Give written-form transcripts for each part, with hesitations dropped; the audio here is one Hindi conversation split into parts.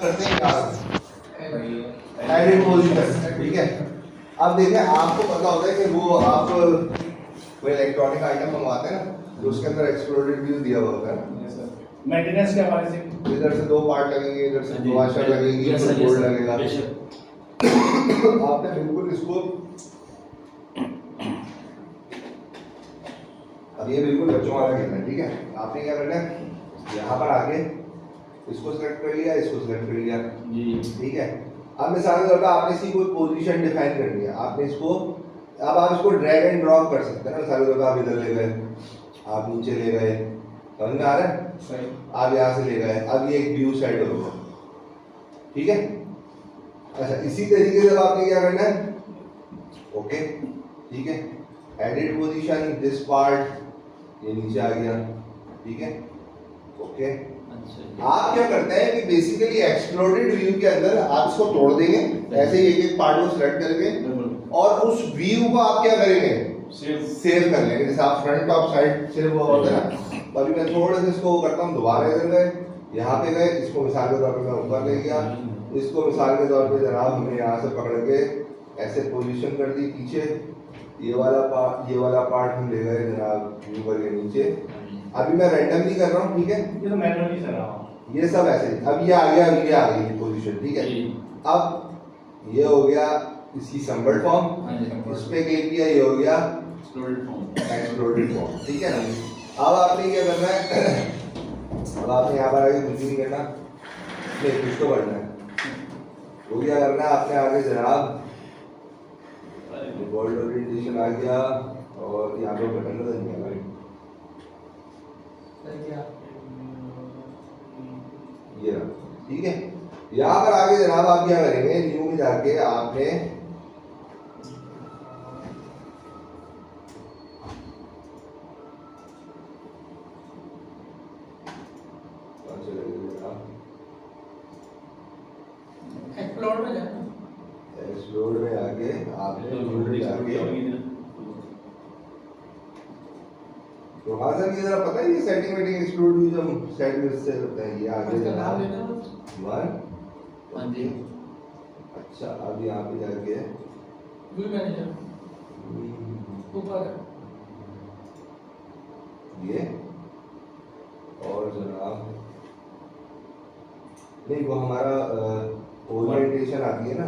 करते हैं यहाँ एडिट पोजीशन, ठीक है। अब देखिए आपको पता होता है कि वो आप कोई इलेक्ट्रॉनिक आइटम मंगवाते हैं ना, तो उसके अंदर एक्सप्लोडेड व्यू दिया हुआ होता है ना, मेंटेनेंस के हवाले से इधर से 2 पार्ट लगेंगे, इधर से 2 वाशर लगेगी, इधर बोर्ड लगेगा। आपने बिल्कुल इसको अब ये बिल्कुल बच्चों वाला खेलना है, ठीक है। आपने क्या करना है, यहाँ पर आके इसको सेलेक्ट कर लिया, इसको सेलेक्ट कर लिया जी, ठीक है। अब मिसाल के तौर पर आपने इसकी कोई पोजीशन डिफाइन करनी है, आपने इसको अब आप इसको ड्रैग एंड ड्रॉप कर सकते हैं ना। मिसाल के तौर पर आप इधर ले गए, आप नीचे ले गए, समझ में आ रहा है, आप यहाँ से ले गए, अब ये एक व्यू सेट हो गया, ठीक है। अच्छा, इसी तरीके से आपने क्या करना है, ओके, ठीक है, एडिट पोजीशन दिस पार्ट, ये नीचे आ गया, ठीक है, ओके। आप क्या करते हैं कि बेसिकली एक्सप्लोडेड व्यू के अंदर आप इसको तोड़ देंगे, ऐसे ही एक एक पार्ट को सिलेक्ट करके, और उस व्यू को आप क्या करेंगे, सेव कर लेंगे। जैसे आप फ्रंट टॉप साइड सेव हुआ होता है ना, अभी मैं थोड़ा सा इसको करता हूँ, दोबारा इधर गए, यहाँ पे गए, इसको मिसाल के तौर पे मैं ऊपर ले गया, इसको मिसाल के तौर पे जनाब हमने यहाँ से पकड़ के ऐसे पोजीशन कर दी पीछे, ये वाला पार्ट हम ले गए जनाब व्यू पर के नीचे। अभी मैं रैंडमली कर रहा हूँ, ठीक है, ये तो मैनुअली कर रहा हूँ, ये सब ऐसे। अब ये आ गया, ये आ गई पोजीशन, ठीक है। अब ये हो गया इसकी संबर्ड फॉर्म, इस पे क्लिक किया, ये हो गया एक्सप्लोडेड फॉर्म, ठीक है ना। अब आपने क्या करना है, अब आपने यहाँ पर आगे कुछ नहीं करना, नहीं कुछ तो करना है, वो क्या करना है आपने आगे जनाब वर्ल्ड ओरिएंटेशन आ गया, और यहाँ पे बटन नजर नहीं आ रहा, ये रहा, ठीक है। यहाँ पर आगे जनाब आप क्या करेंगे, न्यू में जाके आपने एक्सप्लोड में आके आपने तो हाँ सर, ये जरा पता है ये सेटिंग वेटिंग एक्सप्लोड व्यू जब सेट व्यू से होता है, ये आगे जनाब 1 जी। अच्छा, अब यहाँ पे जाके व्यू मैनेजर ऊपर ये, और जनाब नहीं वो हमारा ओरिएंटेशन आती है ना,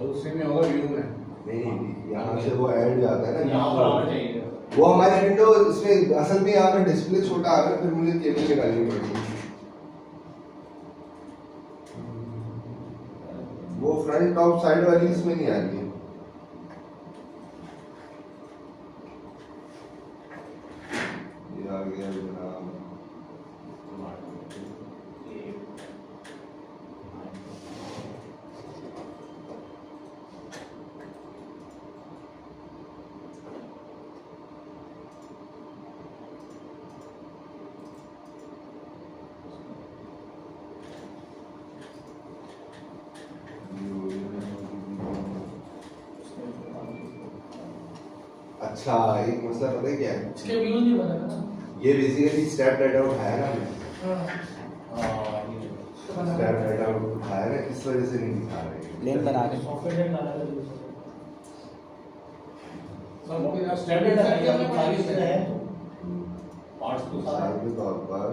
उससे में होगा व्यू में, नहीं यहाँ से वो ऐड जाता है ना, यहाँ पर आना चाहिए वो हमारी विंडो इसमें असल में यहाँ पे डिस्प्ले छोटा आ रहा है, फिर मुझे केबल निकालनी पड़ेगी। वो फ्रंट टॉप साइड वाली इसमें नहीं आ रही है। ये आ गया जनाब, अच्छा एक मसला पता है क्या है, इसके व्यूज नहीं बना ना, ये बेसिकली स्टेप राइट आउट है ना, स्टेप राइट आउट उठाया ना, इस वजह से नहीं दिखा रहे प्लेन बना के सॉफ्टवेयर डाला है सब स्टैंडर्ड है, सारी चीजें हैं पार्ट्स तो मिसाल के तौर पर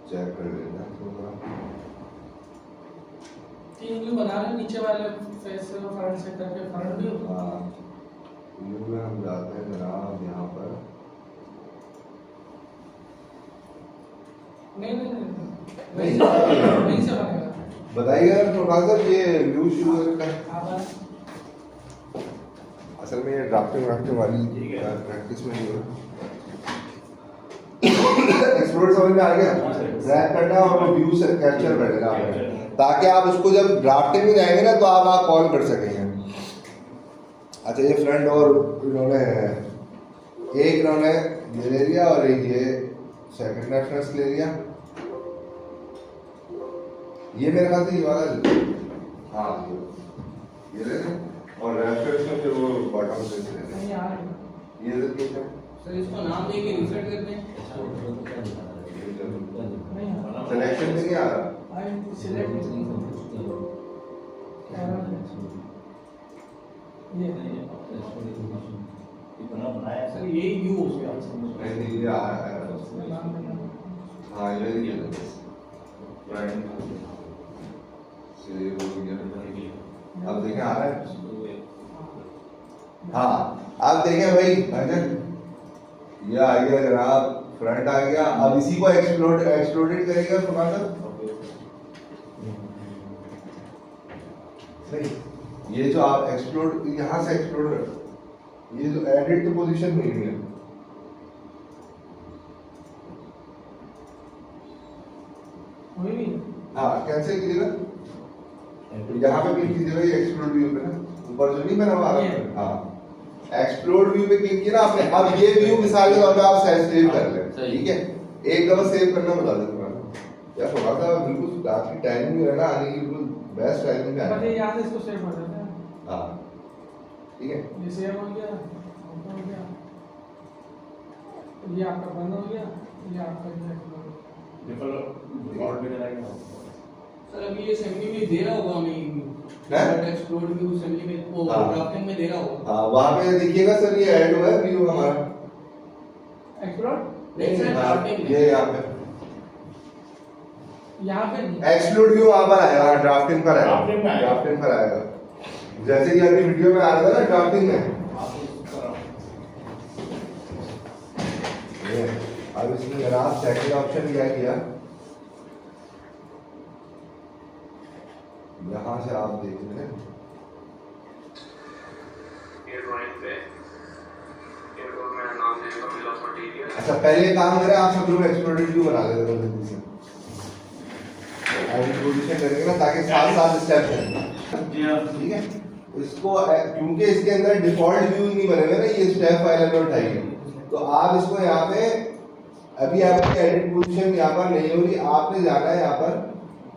चेक कर लेना थोड़ा। 3 व्यू बना रहे, नीचे वाले फेस से फ्रंट से करके फ्रंट व्यू, हाँ, व्यू में हम जाते हैं जनाब यहाँ पर, नहीं नहीं से बनेगा, बताइएगा थोड़ा सा ये व्यू शुरू करना है। असल में ये ड्राफ्टिंग वाली प्रैक्टिस में नहीं हो रहा। एक्सप्लोर समझ में आ गया, ड्रैग करना और व्यू से कैप्चर कर लेना आपने, ताकि आप उसको जब ड्राफ्टिंग में जाएंगे ना तो आप कॉल कर सकेंगे। अच्छा, ये फ्रंट और इन्होंने एक इन्होंने ये ले लिया और एक ये सेकंड रेफरेंस ले लिया, ये मेरे ख्याल से ये वाला, हाँ ये ले लें, और रेफरेंस में फिर वो बॉटम से ले लें, नहीं आ रहा ये देखिए सर, इसको नाम देके रिसेट करते हैं। नहीं आ रहा। आई सिलेक्ट ये इतना बनाया सर, ये यू हो गया नहीं ये आ रहा है। हाँ ये है प्राइम सेव हो गया। अब देखें आ रहा है। हाँ अब देखें भाई अजय ये आ गया जनाब, फ्रंट आ गया। अब इसी को एक्सप्लोडेड करेगा फुकाना नहीं, ये जो आप एक्सप्लोड यहाँ से एक्सप्लोड, ये जो एडिट तो पोजीशन नहीं है, कोई भी हाँ कैंसिल कीजिएगा, यहाँ पे क्लिक कीजिएगा ये एक्सप्लोड व्यू पे ना, ऊपर जो नहीं बना हुआ हाँ एक्सप्लोड व्यू पे क्लिक किया ना आपने। अब ये व्यू मिसाल के तौर पे आप सेव कर लें, ठीक है। एक दफा सेव करना बता देता हूँ यार, थोड़ा सा बिल्कुल आपकी टाइमिंग है ना आने की, बिल्कुल बेस्ट टाइमिंग पे पहले यहाँ से इसको सेव कर देते हैं। हाँ ठीक है, ये सेव हो गया, ओपन हो गया, ये आपका बंद हो गया, ये आपका डिफॉल्ट में रहेगा सर। अभी ये असेंबली में दे रहा होगा हमें, एक्सप्लोड व्यू असेंबली में वो हाँ। ड्राफ्टिंग में दे रहा होगा। हाँ वहाँ पे देखिएगा सर ये ऐड हुआ है व्यू हमारा, एक्सप्लोड नहीं सर, ड्राफ्टिंग में ये यहाँ पे नहीं एक्सप्लोड व्यू वहाँ पर आएगा, ड्राफ्टिंग पर आएगा, ड्राफ्टिंग में आएगा। ड्राफ्टिंग पर आएगा, जैसे कि अभी वीडियो में आ रहा था ना ड्राफ्टिंग में। ये अब इसमें जनाब सेकंड ऑप्शन क्या किया, यहाँ से आप देख रहे हैं ये ड्राइंग पे ये को मेरा नाम देगा बिल ऑफ मटेरियल। अच्छा पहले काम करें आप सब लोग एक्सप्लोडेड व्यू बना लेते हैं जल्दी से, एडिट पोजीशन करेंगे ना ताकि साथ साथ स्टेप हैं, जी हां ठीक है। इसको क्योंकि इसके अंदर डिफॉल्ट व्यू नहीं बने हुए ना, ये स्टेप फाइल में उठाइए, तो आप इसको यहाँ पे अभी आपकी एडिट पोजीशन यहाँ पर नहीं होगी, आपने जाना है यहाँ पर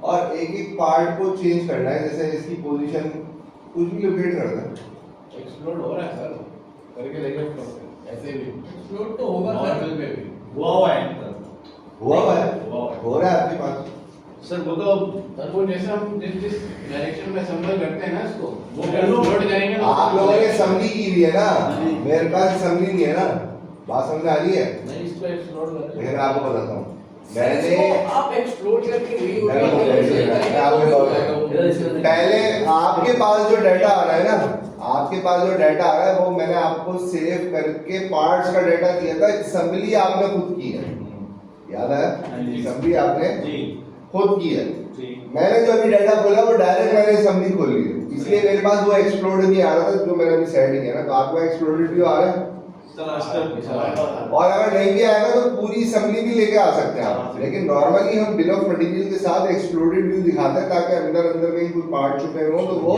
और एक एक पार्ट को चेंज करना है, जैसे इसकी पोजीशन कुछ भी लोकेट करना है। एक्सप्लोड हो रहा है सर, करके लेके ऐसे भी एक्सप्लोड तो होगा सर, नॉर्मल पे भी हुआ है हुआ है, हुआ है। हो रहा है आपके पास सर वो तो सर वो जैसे हम जिस डायरेक्शन में असेंबल करते हैं ना इसको, वो एक्सप्लोड जाएंगे ना। आप लोगों ने असम्बली की हुई है ना, मेरे पास असम्बली नहीं है ना, बात समझ आ रही है। नहीं इसको एक्सप्लोड कर लेकिन मैं आपको बताता हूँ, मैंने इसको आप एक्सप्लोड करके वही मैं आपको बताता हूँ। पहले आपके पास जो डाटा आ रहा है ना, आपके पास जो डाटा आ रहा है वो मैंने आपको सेव करके पार्ट्स का डाटा दिया था, असम्बली आपने खुद की है, याद है असम्बली आपने जी खुद की है। जी मैंने जो अभी डाटा खोला वो डायरेक्ट मैंने असम्बली खोली है, इसलिए मेरे पास वो एक्सप्लोड नहीं आ रहा था जो मैंने अभी सेटिंग है ना, तो आपको एक्सप्लोडेड व्यू आ रहा है। और अगर नहीं भी आएगा तो पूरी असम्बली भी लेके आ सकते हैं आप, लेकिन नॉर्मली हम बिल ऑफ मटेरियल के साथ एक्सप्लोडेड व्यू दिखाते हैं ताकि अंदर अंदर कहीं कोई पार्ट छुपे हो तो वो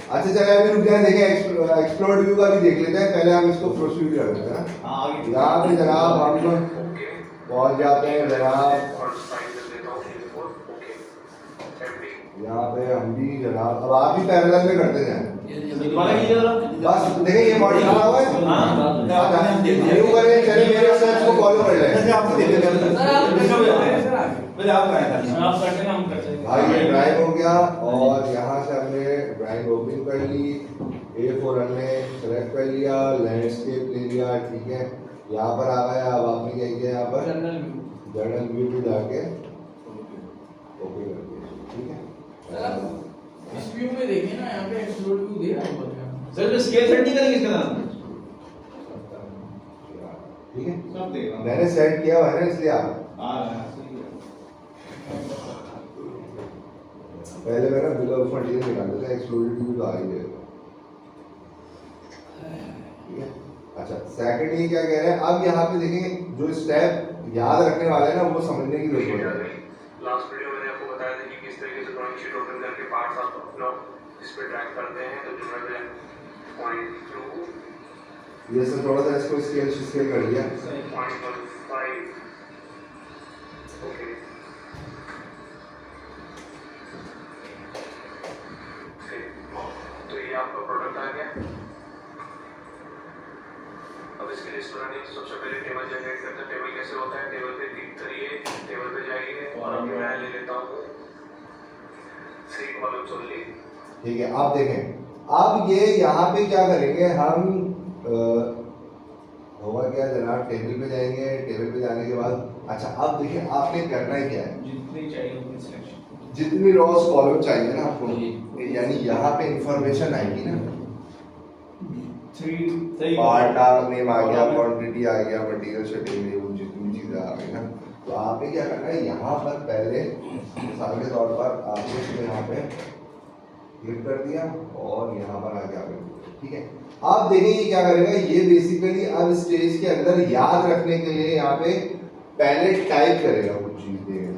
अच्छा चलिए अभी रुक जाए, देखें एक्सप्लोड व्यू का भी देख लेते हैं, पहले हम इसको प्रोसीड कर देते हैं ना। यहाँ पे जनाब हम पहुंच जाते हैं जनाब, और साइन कर देता हूँ इनको। ओके एमडी यहाँ पे हम भी जनाब, अब आप भी पैरेलल में करते जाएं बस। देखिए ये मॉडल बना हुआ है, न्यू करें, चलिए मेरे स्टेप्स को फॉलो कर लें। भाई ये ड्राइव हो गया और यहाँ से हमने ड्राइव ओपन कर ली, A4 हमने सेलेक्ट कर लिया, लैंडस्केप ले लिया, ठीक है। यहाँ पर आ गया, अब आपने क्या किया यहाँ पर जनरल व्यू पे जाके ओपन कर दिया, ठीक है। इस व्यू में देखिए ना, यहाँ पे एक्सप्लोड व्यू दे रहा होगा सर जो स्केल सेट नहीं करेंगे इसके साथ ठीक है, सब देख रहा हूं मैंने सेट किया हुआ है ना, इसलिए आप पहले मैंने बिल ऑफ मटेरियल निकाल देता, एक्सप्लोडेड व्यू तो आ ही जाएगा, ठीक है। अच्छा सेकंड ये क्या कह रहे हैं, अब यहाँ पे देखें जो स्टेप याद रखने वाले हैं ना वो समझने की जरूरत है। लास्ट वीडियो मैंने आपको बताया था कि किस तरीके से ड्राइंग शीट ओपन करके पार्ट्स आप अपना इस पे ड्रैग करते हैं, तो जो है पॉइंट टू ये सब थोड़ा सा इसको स्केल कर लिया, पॉइंट 5 ओके प्रोडक्ट आ गया। अब इसकी लिस्ट बनानी है तो सबसे पहले टेबल जनरेट करते हैं। टेबल कैसे होता है, टेबल पे क्लिक करिए, टेबल पे जाइए और अभी मैं ले लेता हूँ 3 कॉलम्स ओनली। ठीक है, आप देखें अब ये यहाँ पे क्या करेंगे हम होगा क्या जनाब, टेबल पे जाएंगे, टेबल पे जाने के बाद अच्छा अब देखिए आपने करना है क्या है, जितनी चाहिए उतनी सिलेक्शन, जितनी रॉस कॉलम चाहिए ना आपको, यानी यहाँ पे इंफॉर्मेशन आएगी ना, पार्ट नेम आ गया, क्वांटिटी आ गया, मटेरियल शेड्यूल, वो जितनी चीजें आ गई ना, तो आपने क्या करना है यहाँ पर पहले मिसाल के तौर पर आपने इसको यहाँ पे क्लिक कर दिया और यहाँ पर आके आगे, ठीक है। आप देखें ये क्या करेगा, ये बेसिकली अब स्टेज के अंदर याद रखने के लिए यहाँ पे पहले टाइप करेगा कुछ चीज देगा।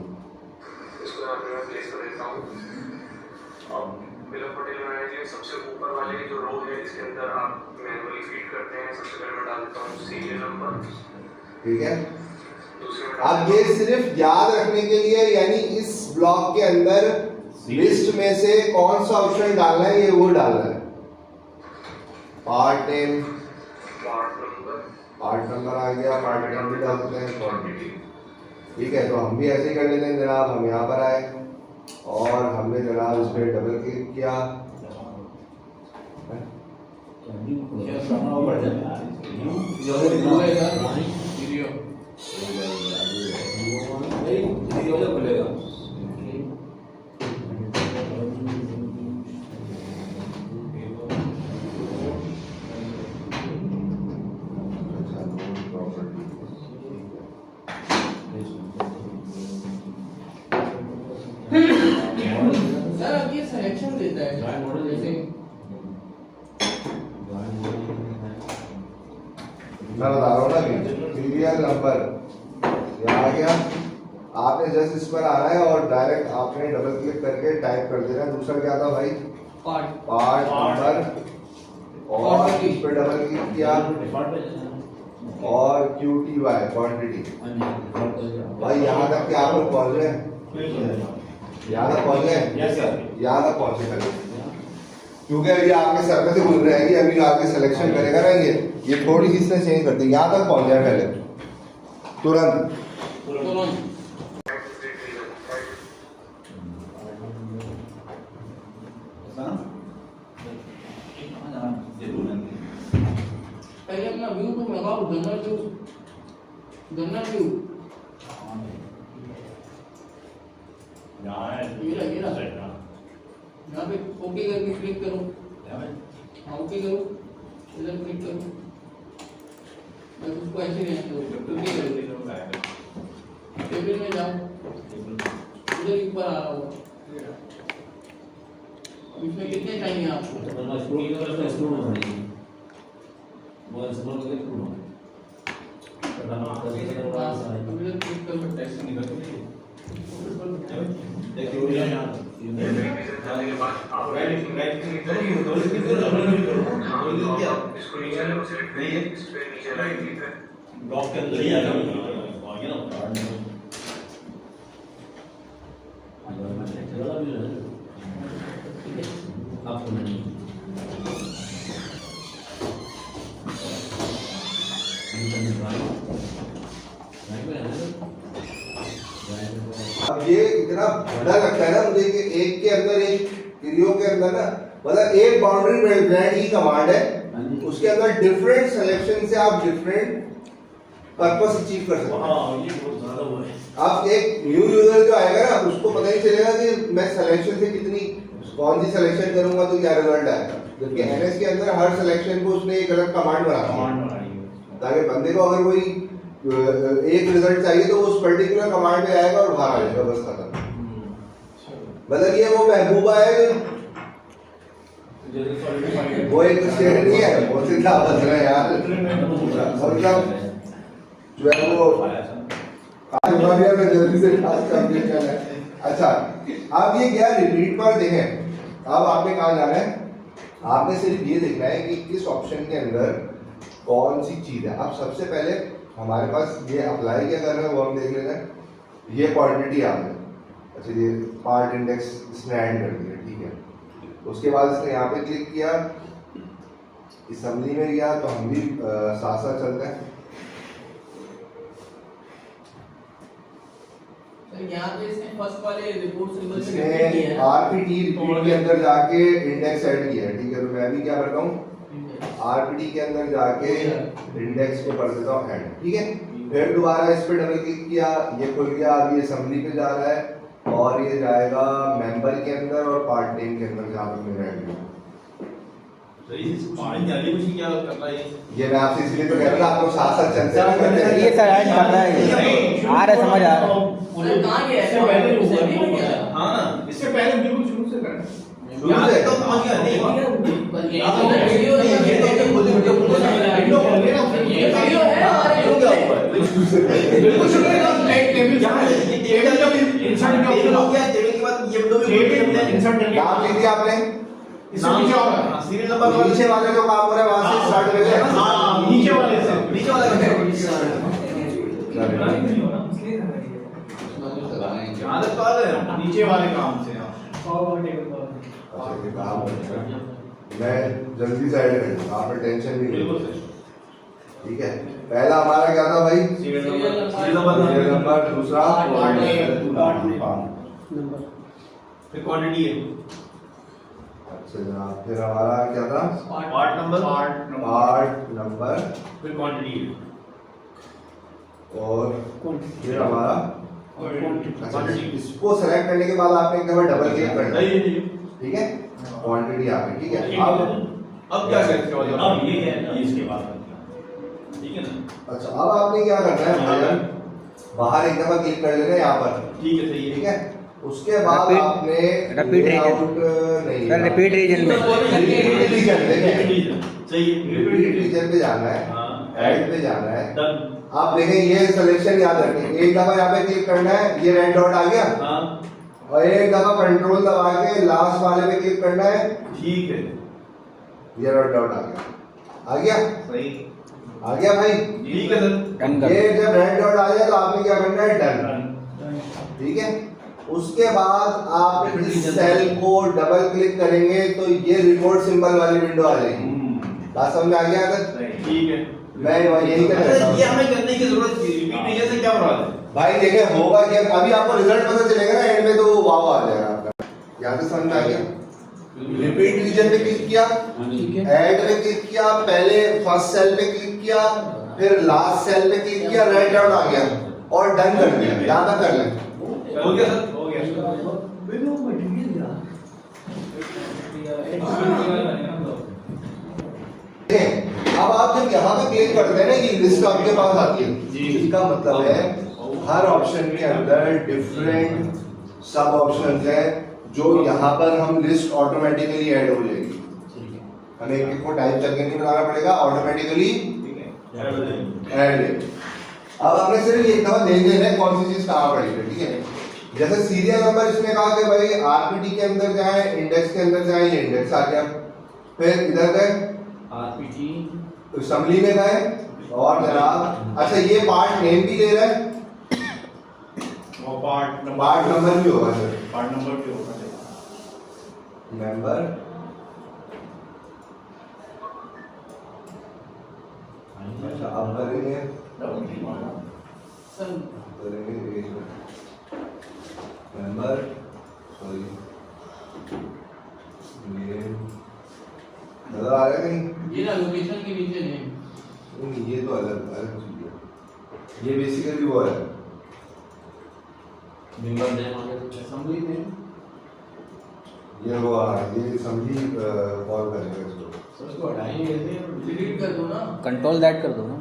इसको यहाँ पे मैं प्लेस कर देता हूँ। अब बिल ऑफ मटेरियल बनाने के लिए सबसे ऊपर वाले जो रो है इसके अंदर आप मैनुअली फीड करते हैं। सबसे पहले मैं डाल देता हूँ सीरियल नंबर, ठीक है। दूसरे में अब ये सिर्फ याद रखने के लिए, यानी इस ब्लॉक के अंदर लिस्ट में से कौन सा ऑप्शन डालना है ये वो डालना है। पार्ट नेम, पार्ट नंबर आ गया, पार्ट नंबर डालते हैं, क्वांटिटी, ठीक है। तो हम भी ऐसे ही कर लेते हैं जनाब, हम यहाँ पर आए और हमने जनाब इस पर डबल क्लिक किया, सर अब ये सिलेक्शन देता है जैसे मैं बता रहा हूँ ना कि सीरियल नंबर ये आ गया, आपने जस्ट इस पर आना है और डायरेक्ट आपने डबल क्लिक करके टाइप कर देना है। दूसरा क्या था भाई, पार्ट नंबर, और इस पर डबल क्लिक किया और QTY क्वांटिटी। भाई यहाँ तक क्या आप लोग पहुँच गए, यहाँ तक पहुँच गए, यहाँ तक पहुँचे पहले, क्योंकि अभी आपके सर पे से बोल रहे हैं कि अभी आपके सिलेक्शन करेगा ना, ये थोड़ी सी इसने चेंज कर दी, यहाँ तक पहुँच जाए पहले तुरंत। पहले अपना व्यू को लगाओ, गन्ना व्यू यहाँ पे ओके करके क्लिक करो, हाँ ओके करो, इधर क्लिक करो, बस उसको ऐसे रहने दो, ओके करो, टेबल में जाओ, उधर ऊपर आ रहा होगा। इसमें कितने चाहिए आपको? इधर क्लिक करो, इसको नीचे लो, सिलेक्ट करिए, इस पे नीचे राइट क्लिक करें, ब्लॉक के अंदर ही आ जाओ अब ये इतना बड़ा लगता है ना मुझे कि एक के अंदर एक क्रियो के अंदर ना, मतलब एक बाउंड्री ब्रांड की कमांड है, उसके अंदर डिफरेंट सिलेक्शन से आप डिफरेंट पर्पस अचीव कर सकते हैं। आप एक न्यू यूजर जो आएगा ना, उसको पता नहीं चलेगा कि मैं सिलेक्शन से कितनी कौन सी सिलेक्शन करूंगा तो क्या रिजल्ट आएगा, जबकि एनएस के अंदर हर सिलेक्शन को उसने एक अलग कमांड बना दिया ताकि बंदे को अगर कोई एक रिजल्ट चाहिए तो उस पर्टिकुलर कमांड पे आएगा और बाहर आ जाएगा, बस खत्म। मतलब ये वो महबूबा है, वो एक स्टेट नहीं है, वो सीधा बच रहा है यार, मतलब जो है वो जल्दी से टास्क कंप्लीट करना है। अच्छा अब ये क्या रिपीट पर देखें, अब आपने कहाँ जाना है, आपने सिर्फ ये देखना है कि इस ऑप्शन के अंदर कौन सी चीज है। अब सबसे पहले हमारे पास ये अप्लाई क्या कर रहे हैं वो हम देख लेते हैं। ये क्वांटिटी आ गई, अच्छा ये पार्ट इंडेक्स इसने ऐड कर दिया, ठीक है। उसके बाद इसने यहाँ पे क्लिक किया असम्बली में गया तो हम भी साथ साथ चलते हैं। यहाँ पे इसने फर्स्ट वाले रिपोर्ट सिंबल से इसने repeat किया है। आरपीटी रिपोर्ट के अंदर जाके इंडेक्स ऐड किया है, ठीक है। तो मैं भी क्या करता हूँ, आरपीटी के अंदर जाके इंडेक्स को कर देता हूँ ऐड, ठीक है। फिर दोबारा इस पे डबल क्लिक किया, ये खुल गया। अभी असेंबली पे जा रहा है और ये जाएगा मेंबर के अंदर और पार्ट नेम के अंदर जहाँ पे मेरा ऐड है। तो इस पानी डाली मुझे क्या करना है? ये मैं आपसे इसलिए तो कह रहा था, आप लोग साथ साथ चलते हैं। ये सर ऐड कर रहा है, आ रहा है, समझ आ रहा है। सर कहाँ गया है? इससे पहले जो इससे हुआ नहीं किया। हाँ, इससे पहले बिल्कुल शुरू से करना। यहाँ से तो पहुंच गया नहीं हुआ। ये तो वीडियो है, ये तो वीडियो है और ये क्या हुआ है? बिल्कुल शुरू में एक टेबल यहाँ ये टेबल जब इंसर्ट टेबल हो गया, टेबल के बाद ये विंडो भी इंसर्ट करके नाम लिख दिया आपने, इससे नीचे होगा। सीरियल नंबर नीचे वाले जो काम हो रहा है वहां से स्टार्ट करेंगे। हाँ, नीचे वाले से नीचे वाला कैसे? यहाँ तक तो आ गए। नीचे वाले काम से। अच्छा, ये काम है। मैं जल्दी से ऐड कर दूंगा, आपने टेंशन नहीं बिल्कुल लेनी, सही। ठीक है। पहला हमारा क्या था भाई, सीरियल नंबर, दूसरा नंबर फिर क्वांटिटी है, अच्छा जनाब, फिर हमारा क्या था, पार्ट नंबर, फिर क्वांटिटी है, और फिर हमारा अच्छा, क्वांटिटी। इसको सेलेक्ट करने के बाद आपने एक दफा डबल क्लिक करना है, सही है। ठीक है। क्वांटिटी आ गई, ठीक है। अब क्या करते हो? अब ये है, इसके बाद ठीक है ना? अच्छा, अब आपने क्या करना है भाईजान, बाहर एक दफा क्लिक कर लेना है यहाँ पर, ठीक है, सही है। ठीक है। उसके बाद Repeat- आपने repeat region। layout नहीं, सर रिपीट रीजन में रिपीट रीजन देखें, सही है। रिपीट रीजन पे जाना है, हाँ, ऐड पे जाना है। डन। आप देखें ये सिलेक्शन याद रखें, एक दफा यहाँ पे क्लिक करना है, ये रेड डॉट आ गया, हाँ, और एक दफा कंट्रोल दबा के लास्ट वाले पे क्लिक करना है, ठीक है, ये रेड डॉट आ गया, आ गया, सही, आ गया भाई। ठीक है सर। डन कर ये जब रेड डॉट आ जाए तो आपने क्या करना है, डन, ठीक है। उसके बाद आप इस सेल को डबल क्लिक करेंगे तो ये रिपोर्ट सिंबल वाली विंडो आ जाएगी। बात समझ में आ गया सर? ठीक है। मैं यही कर रहा अच्छा, ये हूं हमें करने की जरूरत है, रिपीट रीजन से क्या प्रॉब्लम है? भाई। देखें होगा क्या, अभी आपको रिजल्ट पता चलेगा ना एंड में, तो वो वाव आ जाएगा आपका। यहाँ से समझ में आ गया? रिपीट रीजन पे क्लिक किया, ठीक है। ऐड पे क्लिक किया, पहले फर्स्ट सेल पे क्लिक किया, फिर लास्ट सेल पे क्लिक किया, राइट डाउन आ गया और डन कर दिया। यहाँ तक कर लें। हो गया सर? हो गया। अब आप जब यहाँ पे क्लिक करते हैं ना, ये लिस्ट आपके पास आती है, इसका मतलब है हर ऑप्शन के अंदर डिफरेंट सब ऑप्शंस है, जो यहाँ पर हम लिस्ट ऑटोमेटिकली ऐड हो जाएगी। हमें एक को टाइप करके नहीं बनाना पड़ेगा, ऑटोमेटिकली ऐड। अब हमने सिर्फ एक दफा देख लेना है कौन सी चीज कहाँ पड़ी है, ठीक है। जैसे सीरियल नंबर इसने कहा कि भाई आरपीटी के अंदर जाए, इंडेक्स के अंदर जाए, ये इंडेक्स आ गया। फिर इधर गए आरपीटी असेंबली में गए, और जनाब अच्छा ये पार्ट नेम भी ले रहा है, और पार्ट नंबर भी होगा सर, पार्ट नंबर भी होगा। मेंबर अच्छा अब करेंगे सर मेंबर सॉरी नेम नजर आ रहा है कहीं? ये ना लोकेशन के नीचे नेम, नहीं, ये तो अलग अलग चीज है, ये बेसिकली वो है असेंबली में ये वो ये समझी कॉल करेगा इसको। उसको हटाएंगे कैसे? डिलीट कर दो ना। कंट्रोल दैट कर दो ना।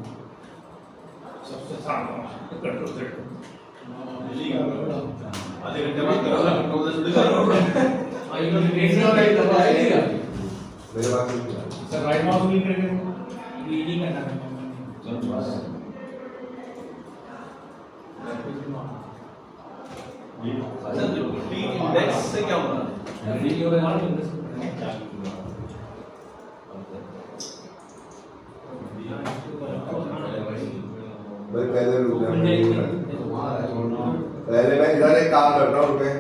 सबसे सामने कंट्रोल सेट आधे घंटे बाद करो, कंट्रोल से करो। आई नो डिलीट ना राइट दबा देगा। मेरे पास नहीं है। सर राइट माउस क्लिक करके रीडिंग करना है। अच्छा, रिपीट इंडेक्स से क्या होता है? वीडियो में मार दो। भाई पहले रुक जा, पहले मैं इधर एक काम करता हूँ, रुके।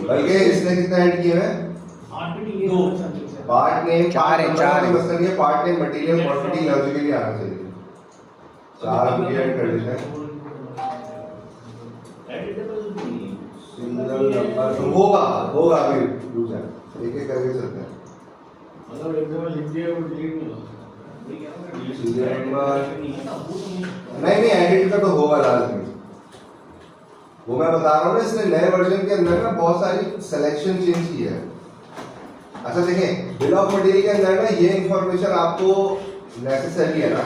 बल्कि इसने कितना ऐड किए हैं? पार्ट नेम, चार है, चार है। मसला नहीं है, part name, material, quantity logically आना चाहिए। 4 हम ऐड कर देते हैं। सिंगल नंबर तो होगा फिर यूजर एक-एक करके चलते हैं। मतलब एकदम लिख दिया वो डिलीट नहीं होगा। सीरियल नंबर नहीं एडिट का तो होगा लाजमी। वो मैं बता रहा हूँ ना, इसने नए वर्जन के अंदर ना बहुत सारी सिलेक्शन चेंज की है। अच्छा देखें, बिल ऑफ मटेरियल के अंदर ना ये इंफॉर्मेशन आपको नेसेसरी है ना,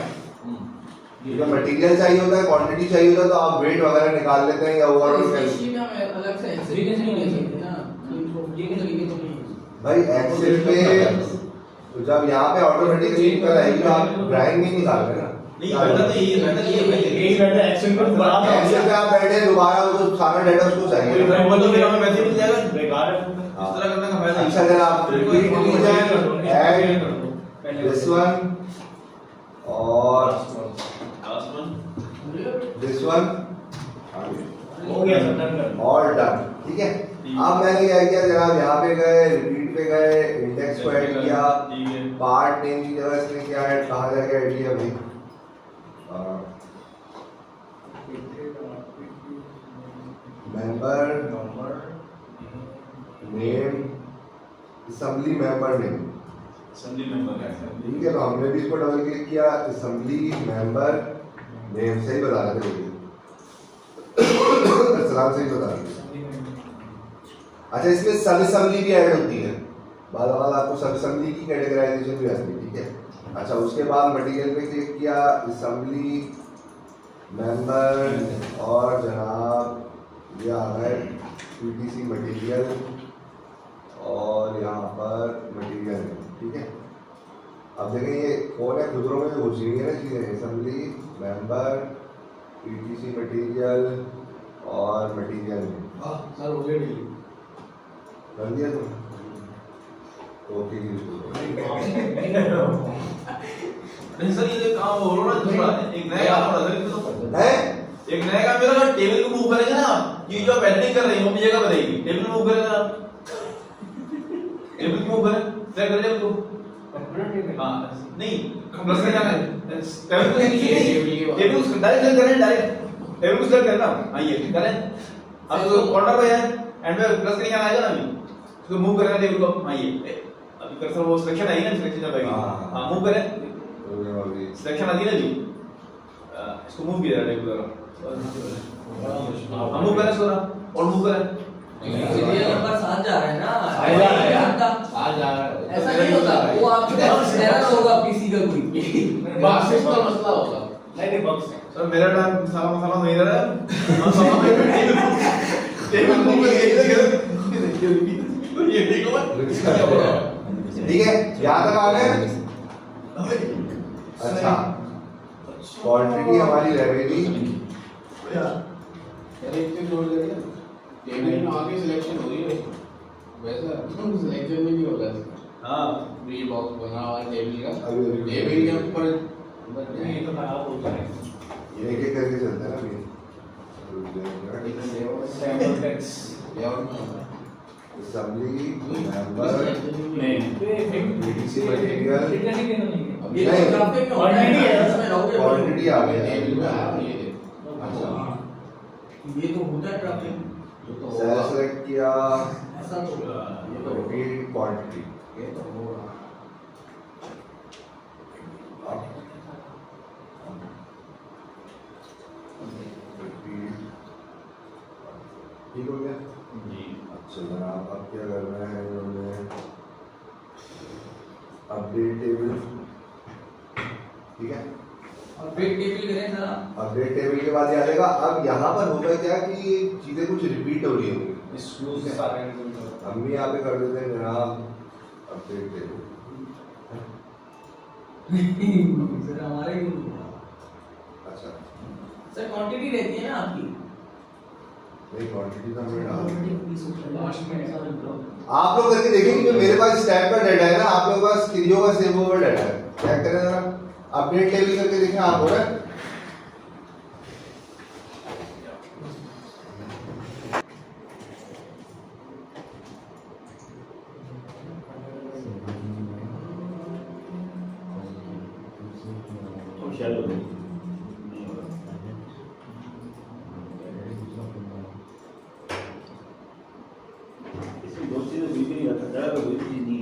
जो मटेरियल चाहिए होता है, क्वांटिटी चाहिए होता है, तो आप वेट वगैरह निकाल लेते हैं या ओवरऑल अलग से एक्सेस नहीं ले सकते ना, ये तरीके तो नहीं भाई एक्सेल पे तो जब यहाँ पे ऑटोमेटिकली इनका आएगी तो आप ड्राइंग नहीं निकाल रहे ना। नहीं बेटा तो यही बेटा एक्शन पर बड़ा एक्सेल पे आप बैठे दोबारा वो तो सारा डाटा उसको चाहिए। मतलब मेरा में वैसे मिल जाएगा, बेकार है इस तरह करने का फायदा। अच्छा अगर आप repeat reason add this one और दिस वन हो गया सर, डन कर और डन, ठीक है। अब मैंने क्या किया, जनाब यहाँ पे गए, रिपीट पे गए, इंडेक्स को ऐड किया, पार्ट नेम की जगह इसने क्या ऐड, कहाँ जाके ऐड किया भाई, member name, assembly member name, संधि मेंबर है। ठीक है। तो हमने भी इसको डबल क्लिक किया, असेंबली मेंबर नेम, सही बता रहे थे सलाम, सही बता रहे थे। अच्छा इसमें सब असेंबली भी ऐड होती है, बाद आपको सब असेंबली की कैटेगराइजेशन भी आती है, ठीक है। अच्छा उसके बाद मटेरियल पे क्लिक किया, असेंबली मेंबर और जनाब ये आ रहा है पीटीसी मटेरियल और यहाँ पर मटेरियल, ठीक है। अब देखें ये कौन है, खुदरों में घुस रही है ना चीज़ें, असेंबली मेंबर पीटीसी मटेरियल और मटेरियल सर हो गया डिलीट कर दिया तुम, ओके नहीं सर ये काम हो रहा है दूसरा, एक नया काम हो रहा है, है एक नया काम मेरा टेबल को मूव करेंगे ना, ये जो आप एडिटिंग कर रहे हैं वो मुझे जगह बताइए, टेबल को मूव करेंगे आप, टेबल को मूव करें, सेलेक्ट कर टेबल को, हां नहीं प्लस में जाना है, टेबल को नहीं, टेबल को डायरेक्ट सेलेक्ट करें, डायरेक्ट टेबल को सेलेक्ट करना, आइए करें, अब तो कॉर्नर पे है एंड में प्लस के निशान आएगा ना, अभी उसको मूव करना टेबल को, आइए अभी कर्सर वो सिलेक्शन आई ना, सिलेक्शन जब आएगी हां मूव करें, सिलेक्शन आ गई ना जी, इसको मूव किया टेबल को, हम मूव करें सोना और मूव करें, सीरियल नंबर 7 जा रहा है ना, आ जा रहा है, ऐसा नहीं होता, वो आपके पास एरर होगा पीसी का कोई बॉक्सेस का मसला होगा। नहीं बॉक्स सर मेरा नाम साला मसाला नहीं रहा है, साला में टेबल मूव ये देखो ठीक है, यहाँ तक आ गए। अच्छा क्वांटिटी हमारी रहेगी, सिलेक्शन जोड़ देंगे, टेबल में आगे सिलेक्शन हो रही है, वैसा सिलेक्शन में नहीं होगा इसका। हां ये बॉक्स बना हुआ है टेबल का, अभी टेबल के ऊपर ये तो खराब हो जाएगा, ये एक करके चलता है ना अभी, असेंबली मेंबर पीटीसी मटेरियल ये ग्राफिक में होता है ना, इसमें रहोगे क्वांटिटी आ गया, टेबल में आ ये अच्छा ये तो होता है ग्राफिक, सेल सेलेक्ट किया, ऐसा तो रिपीट क्वांटिटी, ये तो होगा। ठीक हो गया जी। अच्छा जनाब अब क्या करना है, इन्होंने अपडेट टेबल, ठीक है। अपडेट टेबल करें जरा, अपडेट टेबल के बाद याद आएगा। अब यहाँ पर होगा क्या कि चीजें कुछ रिपीट हो रही होंगी, हम भी यहाँ पे कर देते हैं जनाब अपडेट टेबल, सर हमारे क्यों, अच्छा सर क्वांटिटी रहती है ना आपकी, नहीं क्वांटिटी तो हमने डाल दी। लास्ट में आप लोग करके देखेंगे जो मेरे पास स्टैप का डाटा है ना, आप लोगों के पास क्रियो का सेव हुआ डाटा है, क्या करें जरा अपडेट टेबल करके देखें आप, हो रहा है शेल हो गई नहीं हो रहा इसमें दो चीज़ें बिल्कुल नहीं रखा जगह पर कोई चीज़ नहीं